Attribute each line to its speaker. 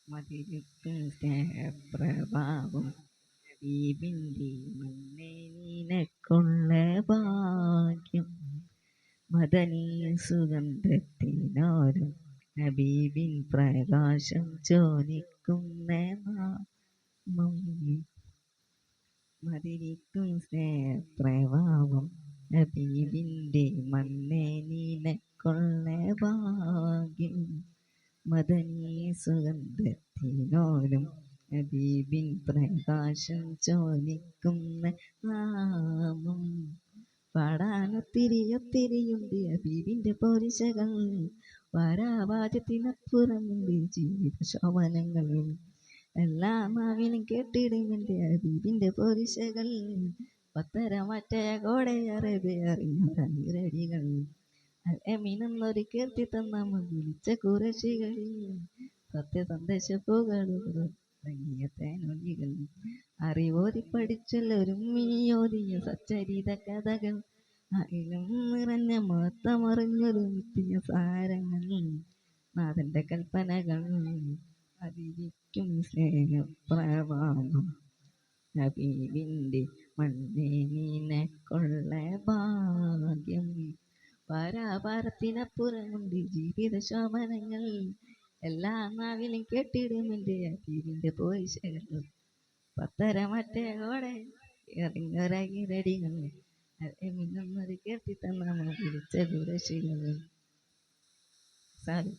Speaker 1: മതിരിക്കും സ്നേഹപ്രഭാവം ഹബീബിൻ്റെ മണ്ണേ നിനക്കുള്ള ഭാഗ്യം മദനീ സുഗന്ധത്തിനോരം ഹബീബിൻ പ്രകാശം ചോദിക്കുന്ന നാമം മതിരിക്കും സ്നേഹപ്രഭാവം ഹബീബിൻ്റെ മണ്ണേ നിനക്കുള്ള ഭാഗ്യം മദനീ സുഗന്ധത്തിനോരം ഹബീബിൻ പ്രകാശം ചോദിക്കുന്ന നാമം പാടാനൊത്തിരിയൊത്തിരിയുണ്ട് ഹബീബിൻ്റെ പോരിശകൾ വാരാവാചത്തിനപ്പുറമുണ്ട് ജീവിത ശോഭനങ്ങൾ എല്ലാ നാവിനും കേട്ടിടുമെൻ്റെ ഹബീബിൻ്റെ പോരിശകൾ പത്തരമറ്റയ കോടയറബ് അറിഞ്ഞൊരടികൾ അമീനെന്നൊരു കീർത്തി തന്ന വിളിച്ച കുറശികളിൽ സത്യസന്ദേശ പുകളുറങ്ങിയ തേനൊലികൾ അറിവോതി പഠിച്ചൊല്ലൊരും മിനിയോതിയ സച്ചരിത കഥകൾ അയിലും നിറഞ്ഞ മഹത്വമറിഞ്ഞൊരു നിത്യ സാരങ്ങൾ നാഥന്റെ കൽപ്പനകൾ അതിരിക്കും സ്നേഹപ്രഭാവം ഹബീബിൻ്റെ മണ്ണേ നിനക്കുള്ള ഭാഗ്യം പാരാപാരത്തിനപ്പുറമുണ്ട് ജീവിത ശോഭനങ്ങൾ എല്ലാ നാവിലും കേട്ടിടുമെൻ്റെ ഹബീബിൻ്റെ പോയിശകൾ പത്തരമറ്റേ കോടെ എറിഞ്ഞൊരകിരടികൾ അമിനൊന്നൊരു കേർത്തി തന്ന വിളിച്ച കുറശികൾ സാധു